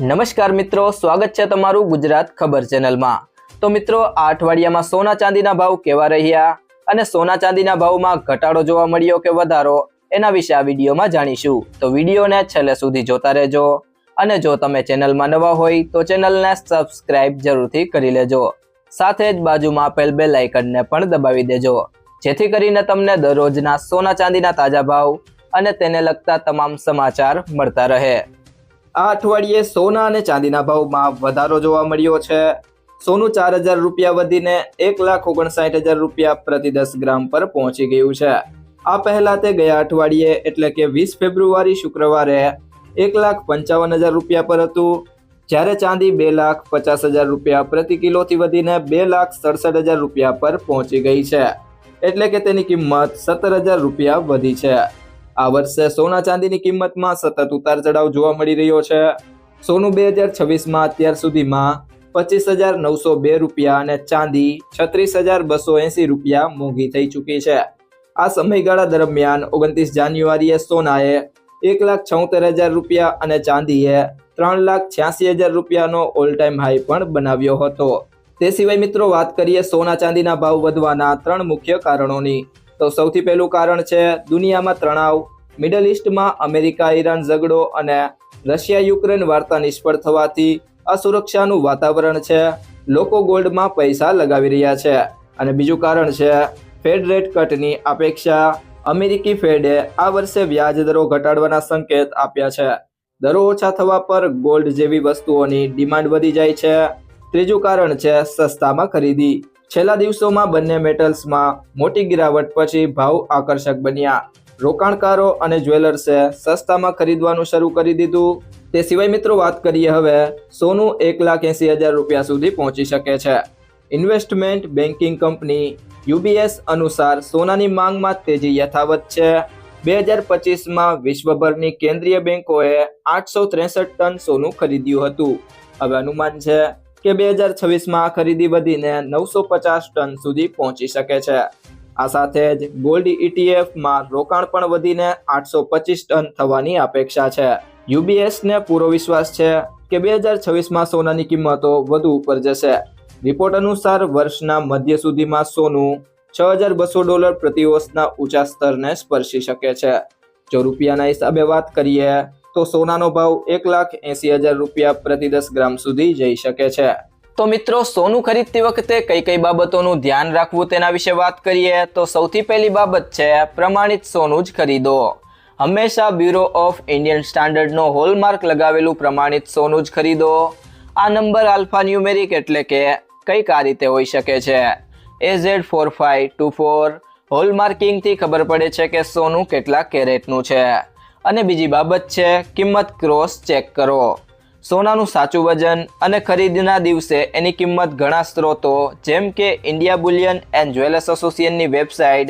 નમસ્કાર મિત્રો, સ્વાગત છે તમારું ગુજરાત ખબર ચેનલમાં। તો મિત્રો, આ અઠવાડિયામાં સોના ચાંદીના ભાવ કેવા રહ્યા અને સોના ચાંદીના ભાવમાં ઘટાડો જોવા મળ્યો કે વધારો, એના વિશે આ વિડીયોમાં જાણીશું। તો વિડીયોને છેલ્લે સુધી જોતા રહેજો અને જો તમે ચેનલમાં નવા હોય તો ચેનલને સબસ્ક્રાઇબ જરૂરથી કરી લેજો, સાથે જ બાજુમાં આપેલ બેલ આઇકનને પણ દબાવી દેજો, જેથી કરીને તમને દરરોજના સોના ચાંદીના તાજા ભાવ અને તેને લગતા તમામ સમાચાર મળતા રહે। આ અઠવાડિયે સોના અને ચાંદીના ભાવમાં વધારો જોવા મળ્યો છે। સોનું 4000 રૂપિયા વધીને 1,59,000 રૂપિયા પ્રતિ 10 ગ્રામ પર પહોંચી ગયું છે। આ પહેલા તે ગયા અઠવાડિયે એટલે કે 20 ફેબ્રુઆરી શુક્રવારે 1,55,000 રૂપિયા પર હતું, જ્યારે ચાંદી 2,50,000 રૂપિયા પ્રતિ કિલોથી વધીને 2,67,000 રૂપિયા પર પહોંચી ગઈ છે, એટલે કે તેની કિંમત 17,000 રૂપિયા વધી છે। આ વર્ષે સોના ચાંદીની કિંમતમાં સતત ઉતાર ચઢાવ જોવા મળી રહ્યો છે। સોનું 2026માં અત્યાર સુધીમાં 25,902 રૂપિયા અને ચાંદી 36,280 રૂપિયા મોંઘી થઈ ચૂકી છે। આ સમયગાળા દરમિયાન 29 જાન્યુઆરીએ સોનાએ 1,76,000 રૂપિયા અને ચાંદીએ 3,86,000 રૂપિયાનો ઓલ ટાઈમ હાઈ પણ બનાવ્યો હતો। તે સિવાય મિત્રો, વાત કરીએ સોના ચાંદીના ભાવ વધવાના 3 મુખ્ય કારણોની, તો સૌથી પહેલું કારણ છે દુનિયામાં તણાવ, મિડલ ઈસ્ટમાં અમેરિકા ઈરાન ઝઘડો અને રશિયા યુક્રેન વાર્તા નિષ્ફળ થવાથી અસુરક્ષાનું વાતાવરણ છે। લોકો ગોલ્ડમાં પૈસા લગાવી રહ્યા છે। અને બીજું કારણ છે ફેડ રેટ કટની અપેક્ષા। અમેરિકી ફેડે આ વર્ષે વ્યાજ દરો ઘટાડવાના સંકેત આપ્યા છે। દરો ઓછા થવા પર ગોલ્ડ જેવી વસ્તુઓની ડિમાન્ડ વધી જાય છે। ત્રીજું કારણ છે સસ્તામાં ખરીદી। છેલ્લા દિવસોમાં બંને મેટલ્સમાં મોટી ગિરાવટ પછી ભાવ આકર્ષક બન્યા। રોકાણકારો અને જ્વેલર્સે સસ્તામાં ખરીદવાનું શરૂ કરી દીધું। તે સિવાય મિત્રો, વાત કરીએ હવે સોનું 1,80,000 રૂપિયા સુધી પહોંચી શકે છે। ઇન્વેસ્ટમેન્ટ બેન્કિંગ કંપની UBS અનુસાર સોનાની માંગમાં તેજી યથાવત છે। 2025માં વિશ્વભરની કેન્દ્રીય બેંકોએ 863 ટન સોનું ખરીદ્યું હતું। હવે અનુમાન છે કે 2026માં આ ખરીદી વધીને 950 ટન સુધી પહોંચી શકે છે। આ સાથે જ ગોલ્ડ ETFમાં રોકાણ પણ વધીને 825 ટન થવાની અપેક્ષા છે। UBSને પૂરો વિશ્વાસ છે કે 2026માં સોનાની કિંમતો વધુ ઉપર જશે। રિપોર્ટ અનુસાર વર્ષના મધ્ય સુધીમાં સોનું $6,200 પ્રતિ ઓન્સના ઊંચા સ્તરને સ્પર્શી શકે છે। જો રૂપિયાના હિસાબે વાત કરીએ તો સોનાનો ભાવ 1,80,000 રૂપિયા પ્રતિ 10 ગ્રામ સુધી જઈ શકે છે। તો મિત્રો, સોનું ખરીદતી વખતે કઈ કઈ બાબતોનું ધ્યાન રાખવું તેના વિશે વાત કરીએ તો સૌથી પહેલી બાબત છે પ્રમાણિત સોનું જ ખરીદો। હંમેશા બ્યુરો ઓફ ઇન્ડિયન સ્ટાન્ડર્ડનો હોલમાર્ક લગાવેલું પ્રમાણિત સોનું જ ખરીદો। આ નંબર આલ્ફા ન્યુમેરિક એટલે કે કઈક આ રીતે હોઈ શકે છે AZ4524। હોલમાર્કિંગથી ખબર પડે છે કે સોનું કેટલા કેરેટનું છે। અને બીજી બાબત છે કિંમત ક્રોસ ચેક કરો। સોનાનું સાચું વજન અને ખરીદના દિવસે એની કિંમત ઘણા સ્ત્રોતો જેમ કે ઇન્ડિયા બુલિયન એન્ડ જ્વેલર્સ એસોસિએશનની વેબસાઇટ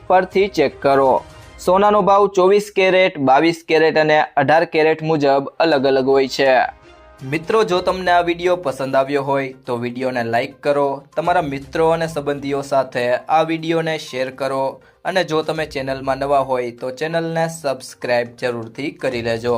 પરથી ચેક કરો। સોનાનો ભાવ 24 કેરેટ, 22 કેરેટ અને 18 કેરેટ મુજબ અલગ અલગ હોય છે। મિત્રો, જો તમને આ વિડીયો પસંદ આવ્યો હોય તો વિડીયોને લાઈક કરો, તમારા મિત્રો અને સંબંધીઓ સાથે આ વિડીયોને શેર કરો અને જો તમે ચેનલમાં નવા હોય તો ચેનલને સબસ્ક્રાઇબ જરૂરથી કરી લેજો।